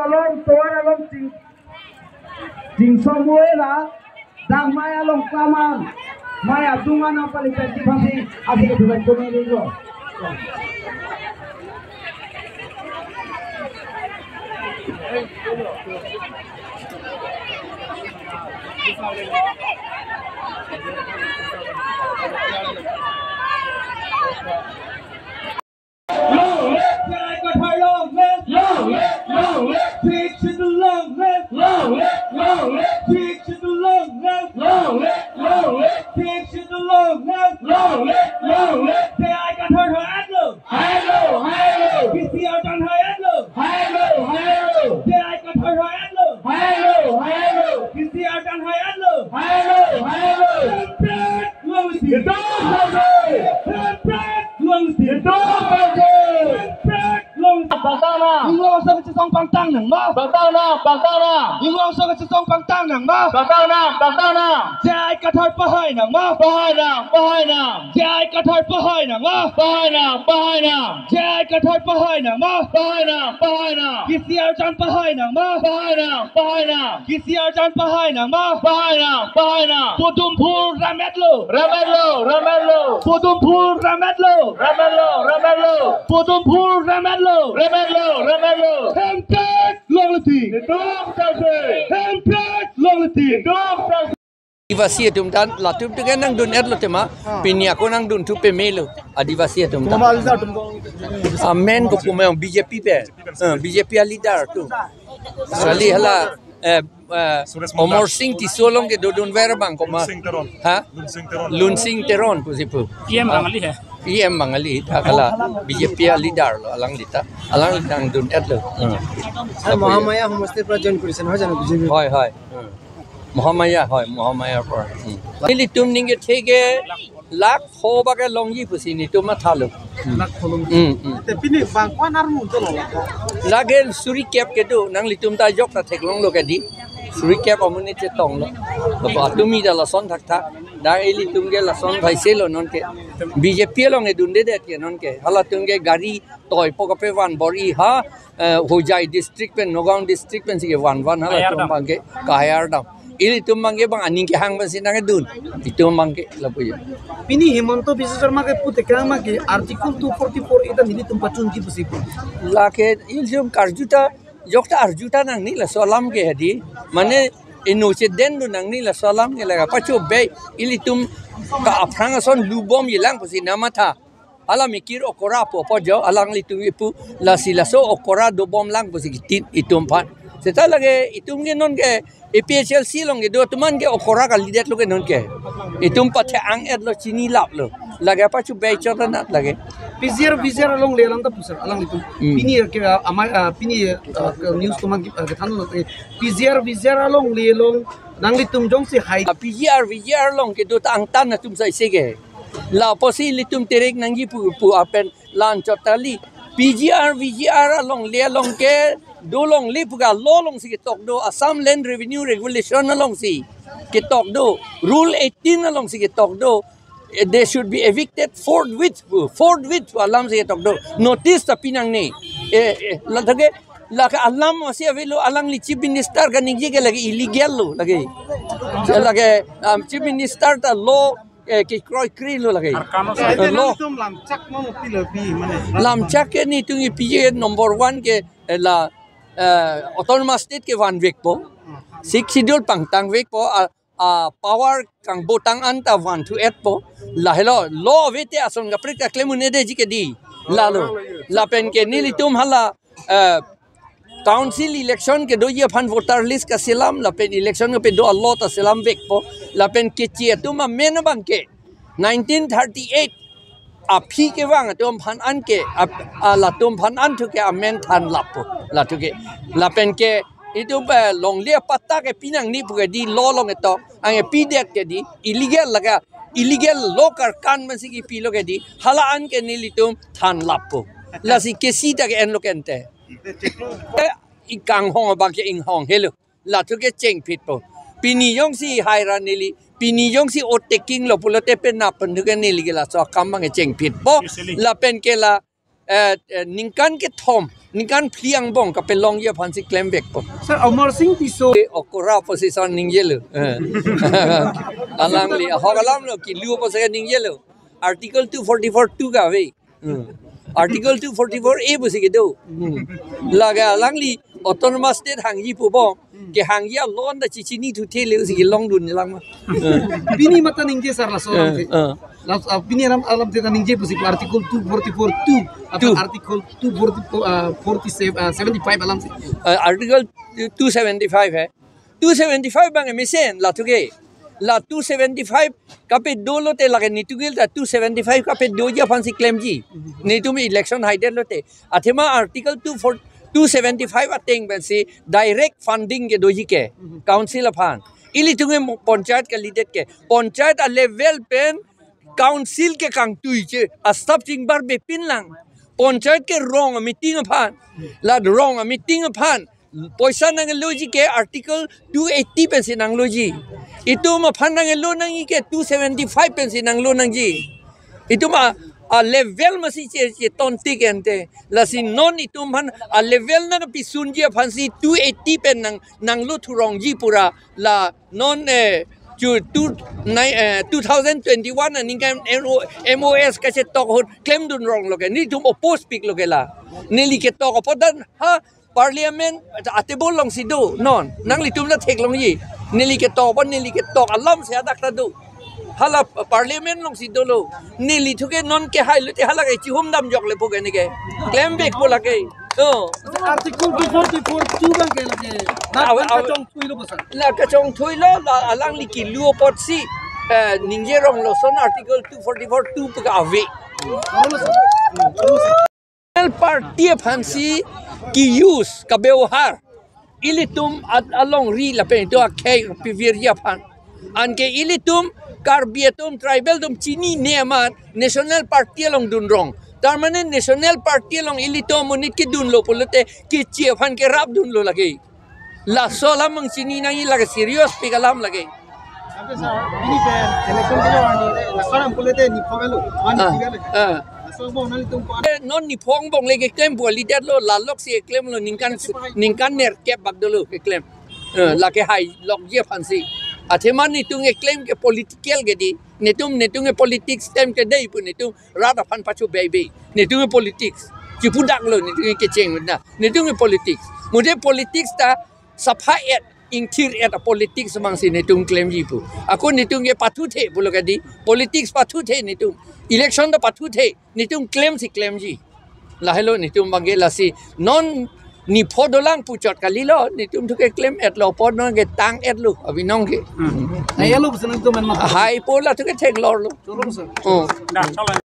Along tuan along jing semua dang maya along kaman maya dungan apa lihat di pasti asyik buat komedi itu. Adivasi itu dan latum tu kan nang dun erlo tema pinia ko nang dun tu pe melo adivasi itu dan amen ko pumeng BJP pe BJP leader tu sali hala Omor Singh ti solong ke dodon verbang ko ma ha Lunsing Teron pusipu PM Bangali hai PM Bangali takala BJP leader lo alang lita alang nang dun erlo Mohamaya homoste prajon kurisan hoy jano BJP hoy Mohamaya por ili tum ninge thege lak hoba ke longi pusi ni tum thalo lak holong te pini bangkwan ar mun to lagel suri cap ke do nang litum ta jok ta theklong lo ke di suri cap amune che tong lo to atumi da la son thak thak da ili tum ge la son thai se lo non ke BJP lo nge dunde de ke non ke hala tum ge gari toy po pe wan bori ha hojai district pe Nagaon district pen si ke wan hala tum bangke kahayar dam ili tum mangge bang aning ke hang basi nang dun itu mangge lapuy pini Hemanto Biswa Sharma ke pute kama ke article 244 ita nili tum pachun ki pusi la ke iljum karjuta jokta arjuta nang ni la salam ke hadi mane inu che den du nang ni la salam ke la pachu be ili tum ka afranga son lubom yilang pusi namatha ala mikir okora po jo alang litum ipu la silaso okora do bom lang pusi kitin itum phan seta lage itum ge non ke APHLC long ge do tuman ge okora ka lidet lo ge non ke itum pathe ang et lo chini lap lo lage pachu be chota na lage Pizzer along le alang ta pusar alang litum pini ke amai pini news tuman ke thanu Pizzer along le long nang litum jong se hai PGR long ke do ta ang tan na tum sai se ge la posi litum terek nangi pu apen lan chotali PGR along le long ke do long lipuga lo long si tok do Assam Land Revenue Regulation along si kitok do rule 18 along si kitok do they should be evicted forthwith alam si kitok do notice ta pinang ni la thage la ka alam si avelo alang li chief minister ka ningji ke lagi illegal lo lagi chief minister ta law ke kroi kri lo lagi lo lam chak ke ni tungi PJ number 1 ke la autonomous state ke wan vek po 6 schedule pangtang vek po power kang botang anta 1 to 8 po la hello law vete ason ga prika klemune de ji ke di la lo la pen ke nili tum hala council election ke do ye phan voter list ka selam la pen election ke pe do Allah ta selam vek po la pen ke che tu ma men bang ke 1938 a phi ke wang atom phan an ke la tum phan an thu ke amen than lap po la thu ke la pen ke itu ba long le patta ke pinang ni pu ke di lo long to ang pi det ke di illegal laga illegal local kan man si ki pi lo ke di hala an ke ni litum than lap po la si ke si ta ke en lo kente ikang hong ba ke ing hong hello la thu ke cheng phit po pini yong si hairan ni pini yong si o taking lo pulote pen na pen ke ni li la so kam ma ke cheng phit po la pen ke la ningkan ke thom ningkan phliang bong ka pe long ye phan si claim back po sir Amar Singh tiso okora position ning yelo alang li hogalam lo ki lu po se ning yelo article 244 2 ka ve article 244 a bu si ke do laga alang li autonomous state hang yi pu bo ke hang ya lon da chi chi ni thu the le si long dun ni lang ma bini mata ningje sar la so bini ram alam te ningje pusi article 244 2 article 244 75 alam se article 275 hai 275 bang mesen la tuge la 275 kape dolo te lage nitugil ta 275 kape doja fancy claim ji ni tu mi election hide lote athema article 275 ateng ben si direct funding ke doji ke council fan ili tunge panchayat ka leader ke panchayat a level pen council ke kang tui che a stop ting bar be pin lang panchayat ke wrong meeting fan la wrong meeting fan poisa nang logi ke article 280 pen si nang logi itu ma fan nang lo nang ke 275 pen si nang lo nang ji itu ma a level masih che tontik ente la si non itu man a level na pisun je phansi 280 pen nang lu thurong ji pura la non 2021 ni kan MOS ka se tok hot claim dun rong lo ke ni tum oppose speak lo ke la ni li ke tok podan ha parliament atebol long si do non nang li tum la thek long yi ni li ke tok bon ni li ke tok alam se adak ta do hala parliament long si dolo nili thuke non ke hai lute hala ke chihum dam jok le poge ni ke claim back bola ke article 244 2 bang ke lage na chong thui lo basa la ka chong thui lo alang li ki luo pot si ningje rong lo son article 244 2 pa ave party fancy ki use ka bewhar ilitum along ri la pe to ke piviria fan an ke ilitum Karbietum tribal dum chini neamat national party along dun rong tarmane national party along ilito monit ke dun lo polote ke chiefan ke rap dun lo lage la sola mang chini nang lage serious pigalam lage ape sir ini pe election ke ani la karam polote ni phogalo ani tigale so bo nali tum non ni phong bong lege claim bo leader lo la lok si claim lo ningkan ner ke bagdolo ke claim la ke hai lok je fancy Atheman ni tunge claim ke political ke di netung politics time ke dai pu netung rada pan pachu baby netung politics cipudak lo netung ke cheng na netung politics mude politics ta sapha et ingthir et politics mang si netung claim ji pu aku netung ke pathu the bulo ke di politics pathu the netung election da pathu the netung claim si claim ji la hello netung bangela si non ni podolang pucot kali lo ni tum thuke claim et lo pod no ke tang et lu avinong ke ayalo basa nang to man ma hai pola thuke thek lor lo cholo sir